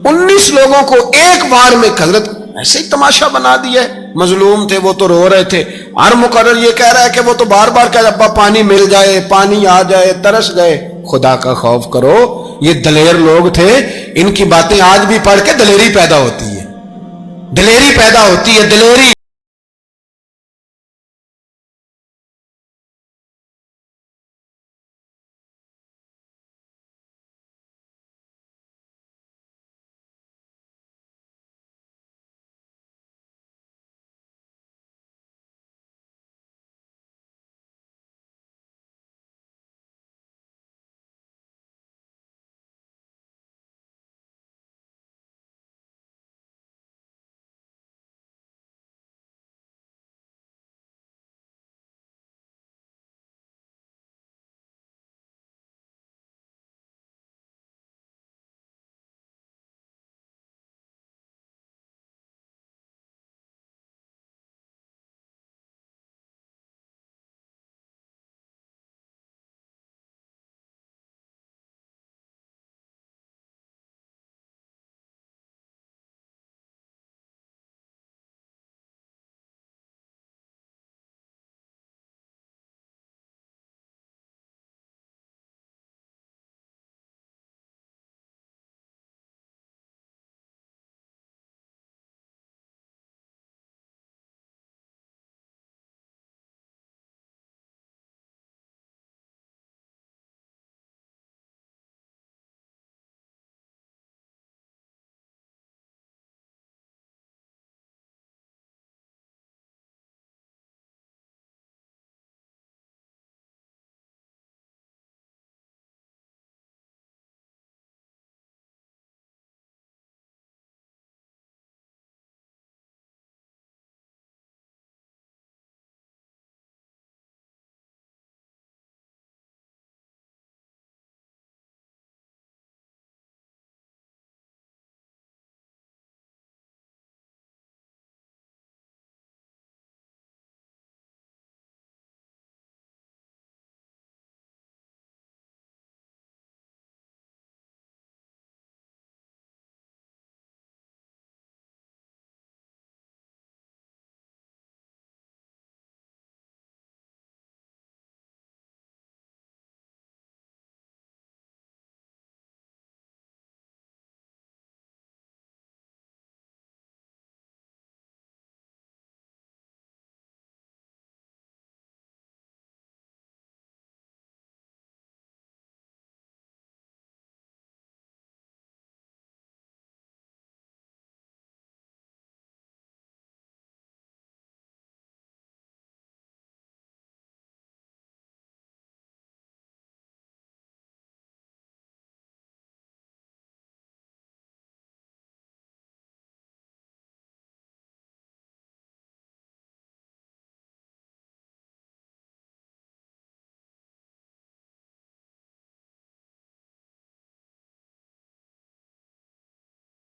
19 لوگوں کو ایک بار میں حضرت ایسے ہی تماشا بنا دیا ہے. مظلوم تھے وہ تو رو رہے تھے. ہر مقرر یہ کہہ رہا ہے کہ وہ تو بار بار کہہ ابا پانی مل جائے, پانی آ جائے, ترس گئے. خدا کا خوف کرو, یہ دلیر لوگ تھے, ان کی باتیں آج بھی پڑھ کے دلیری پیدا ہوتی ہے, دلیری پیدا ہوتی ہے, دلیری.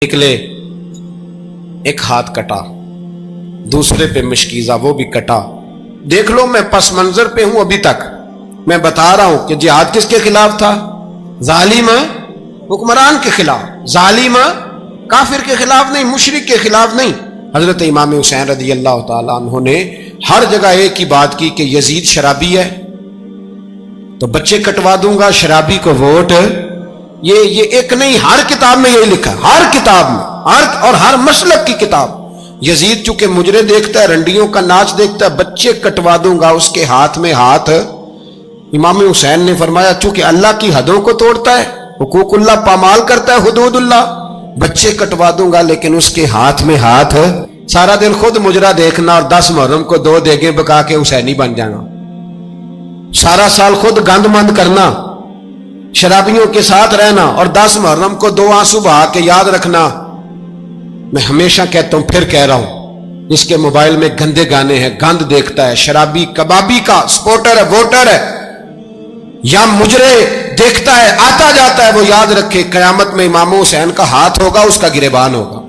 نکلے, ایک ہاتھ کٹا, دوسرے پہ مشکیزہ وہ بھی کٹا. دیکھ لو میں پس منظر پہ ہوں ابھی تک, میں بتا رہا ہوں کہ جہاد کس کے خلاف تھا؟ ظالم حکمران کے خلاف, ظالم کافر کے خلاف نہیں, مشرک کے خلاف نہیں. حضرت امام حسین رضی اللہ تعالیٰ عنہ نے ہر جگہ ایک ہی بات کی کہ یزید شرابی ہے تو بچے کٹوا دوں گا, شرابی کو ووٹ. یہ ایک نہیں, ہر کتاب میں یہی لکھا, ہر کتاب میں, اور ہر مسلک کی کتاب. یزید چونکہ مجرے دیکھتا ہے, رنڈیوں کا ناچ دیکھتا ہے, بچے کٹوا دوں گا, اس کے ہاتھ میں ہاتھ. امام حسین نے فرمایا چونکہ اللہ کی حدوں کو توڑتا ہے, حقوق اللہ پامال کرتا ہے, حدود اللہ, بچے کٹوا دوں گا لیکن اس کے ہاتھ میں ہاتھ. سارا دن خود مجرا دیکھنا اور 10 محرم کو 2 دیگیں پکا کے حسینی بن جانا, سارا سال خود گند مند کرنا, شرابیوں کے ساتھ رہنا, اور 10 محرم کو 2 آنسو بہا کے یاد رکھنا. میں ہمیشہ کہتا ہوں, پھر کہہ رہا ہوں, اس کے موبائل میں گندے گانے ہیں, گند دیکھتا ہے, شرابی کبابی کا سپورٹر ہے, ووٹر ہے, یا مجرے دیکھتا ہے, آتا جاتا ہے, وہ یاد رکھے قیامت میں امام حسین کا ہاتھ ہوگا, اس کا گریبان ہوگا.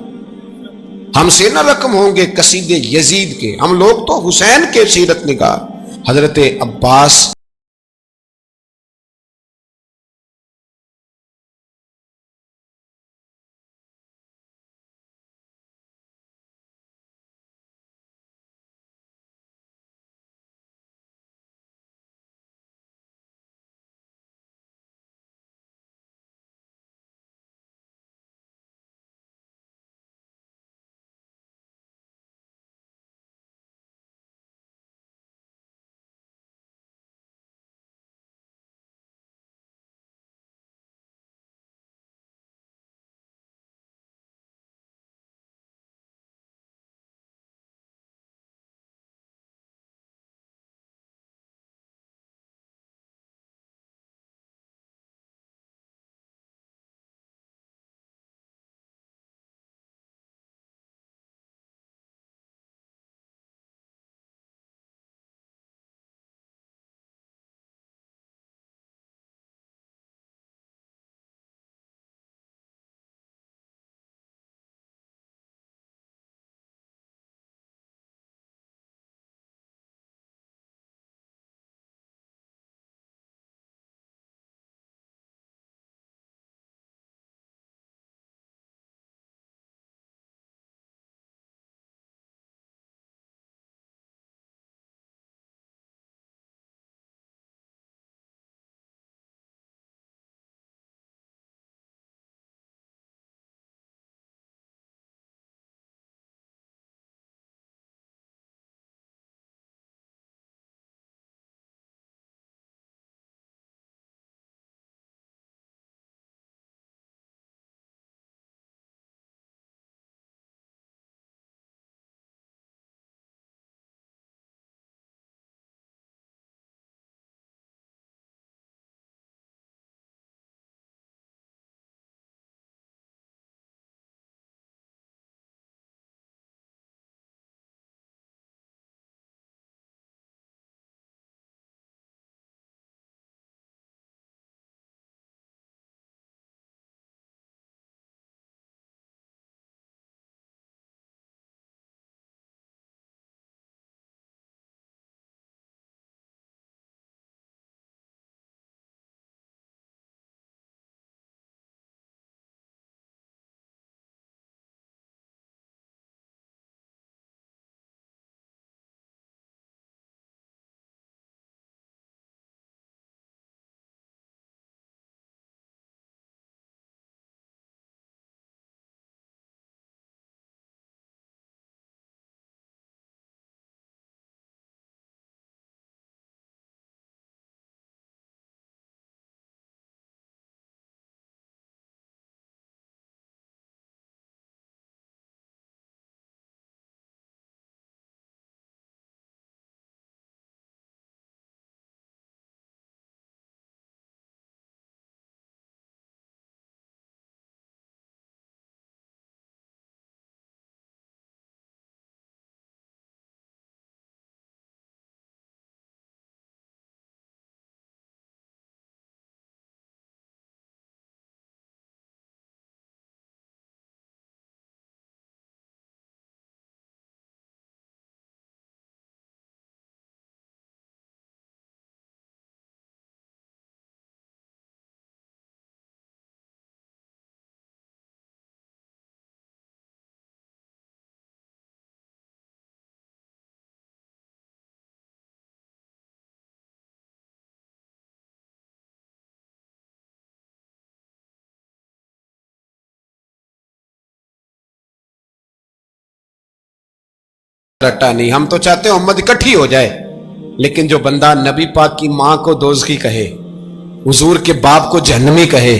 ہم سے نہ رقم ہوں گے قصیدے یزید کے, ہم لوگ تو حسین کے سیرت نگار. حضرت عباس रट्टा नहीं, हम तो चाहते हैं उम्मत इकट्ठी हो जाए। लेकिन जो बंदा नबी पाक की मां को दोज़खी कहे, हुजूर के बाप को जहन्नमी कहे,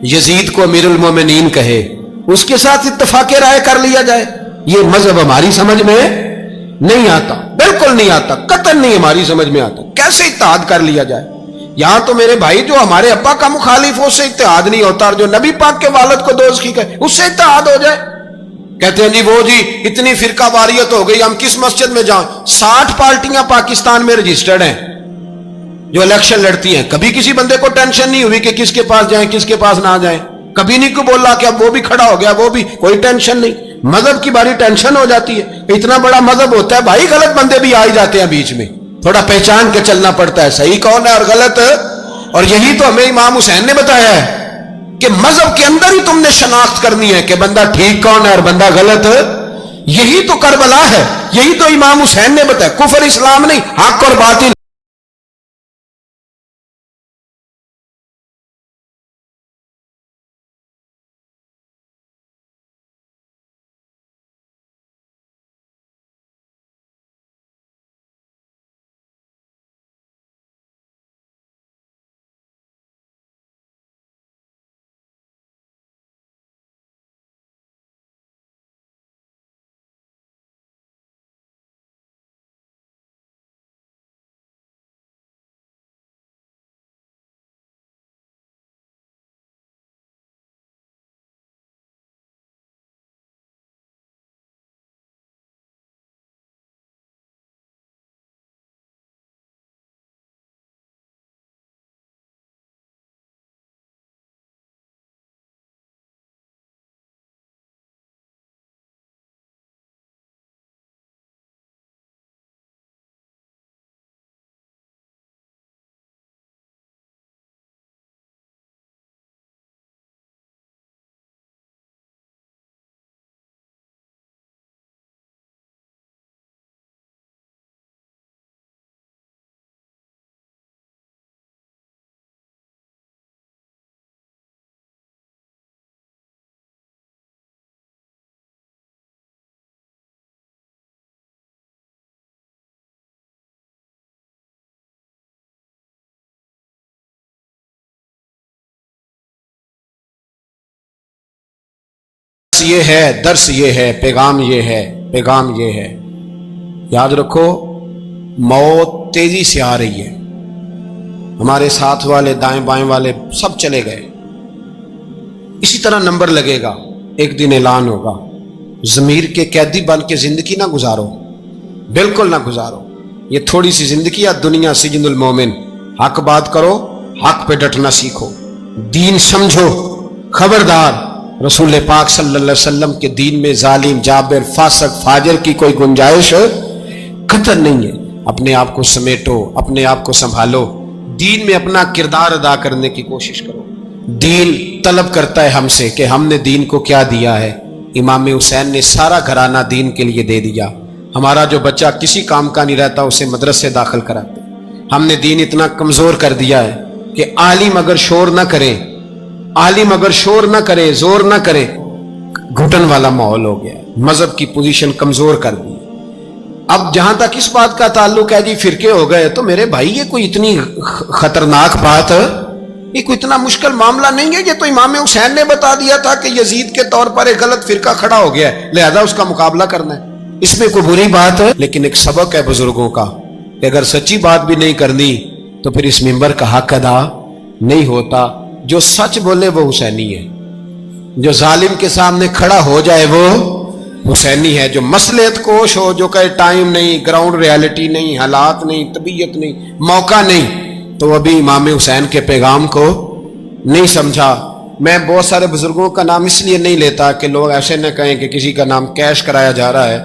यजीद को अमीरुल मोमिनीन कहे, उसके साथ इत्तफाक राय कर लिया जाए, ये मजहब हमारी समझ में नहीं आता, बिल्कुल नहीं आता, कतई नहीं हमारी समझ में आता। कैसे इत्तेहाद कर लिया जाए? यहां तो मेरे भाई जो हमारे अब्बा का मुखालिफ हो उससे इत्तेहाद नहीं होता, और जो नबी पाक के वालिद को दोज़खी कहे उससे इत्तेहाद हो जाए। कहते हैं जी वो जी इतनी फिरका वारियत हो गई, हम किस मस्जिद में जाएं? 60 पार्टियां पाकिस्तान में रजिस्टर्ड हैं जो इलेक्शन लड़ती हैं। कभी किसी बंदे को टेंशन नहीं हुई कि किसके पास जाएं किसके पास ना जाएं, कभी नहीं को बोला कि अब वो भी खड़ा हो गया, वो भी, कोई टेंशन नहीं। मजहब की बारी टेंशन हो जाती है, इतना बड़ा मजहब होता है भाई, गलत बंदे भी आ ही जाते हैं बीच में, थोड़ा पहचान के चलना पड़ता है सही कौन है और गलत। और यही तो हमें इमाम हुसैन ने बताया है कि मजहब के अंदर ही तुमने शनाख्त करनी है कि बंदा ठीक कौन है और बंदा गलत। यही तो करबला है, यही तो इमाम हुसैन ने बताया, कुफर इस्लाम नहीं, हक और बातिल। ये है दर्स, ये है पैगाम, ये है पैगाम, ये है। याद रखो मौत तेजी से आ रही है, हमारे साथ वाले दाएं बाएं वाले सब चले गए, इसी तरह नंबर लगेगा, एक दिन ऐलान होगा। ज़मीर के कैदी बन के जिंदगी ना गुजारो, बिल्कुल ना गुजारो। ये थोड़ी सी जिंदगी है दुनिया सिजनुल मोमिन। हक बात करो, हक पे डटना सीखो, दीन समझो। खबरदार रसूल पाक सल्लल्लाहु अलैहि वसल्लम के दीन में जालिम, जाबिर, फासिक, फाजिर की कोई गुंजाइश कतई नहीं है। अपने आप को समेटो, अपने आप को संभालो, दीन में अपना किरदार अदा करने की कोशिश करो। दीन तलब करता है हमसे कि हमने दीन को क्या दिया है। इमाम हुसैन ने सारा घराना दीन के लिए दे दिया। हमारा जो बच्चा किसी काम का नहीं रहता उसे मदरसे दाखिल कराते। हमने दीन इतना कमजोर कर दिया है कि आलिम अगर शोर ना करे, आलिम अगर शोर ना करे, जोर ना करे, घुटन वाला माहौल हो गया, मजहब की पोजीशन कमजोर कर दी। अब जहां तक इस बात का ताल्लुक है जी फिरके हो गए, तो मेरे भाई ये कोई इतनी खतरनाक बात है, ये कोई इतना मुश्किल मामला नहीं है। ये तो इमाम हुसैन ने बता दिया था कि यजीद के तौर पर एक गलत फिरका खड़ा हो गया है, लिहाजा उसका मुकाबला करना है, इसमें कोई बुरी बात है। लेकिन एक सबक है बुजुर्गों का कि अगर सच्ची बात भी नहीं करनी तो फिर इस मिंबर का हक अदा नहीं होता। जो सच बोले वो हुसैनी है, जो जालिम के सामने खड़ा हो जाए वो हुसैनी है। जो मसलेत कोश हो, जो कहे टाइम नहीं, ग्राउंड रियलिटी नहीं, हालात नहीं, तबीयत नहीं, मौका नहीं, तो अभी इमाम हुसैन के पैगाम को नहीं समझा। मैं बहुत सारे बुजुर्गों का नाम इसलिए नहीं लेता कि लोग ऐसे न कहें कि किसी का नाम कैश कराया जा रहा है,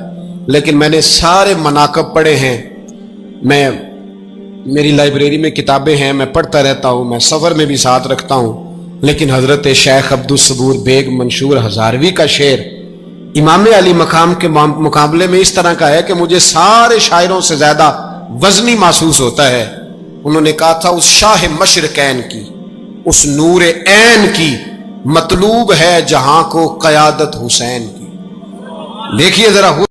लेकिन मैंने सारे मनाकब पढ़े हैं। मेरी लाइब्रेरी में किताबें हैं, मैं पढ़ता रहता हूँ, मैं सफ़र में भी साथ रखता हूँ। लेकिन हज़रत शेख अब्दुल सबूर बेग मंशूर हज़ारवी का शेर इमाम अली मकाम के मुकाबले में इस तरह का है कि मुझे सारे शायरों से ज़्यादा वज़नी महसूस होता है। उन्होंने कहा था, उस शाह मशरकैन की, उस नूर ऐन की मतलूब है जहां को क़यादत हुसैन की। देखिए जरा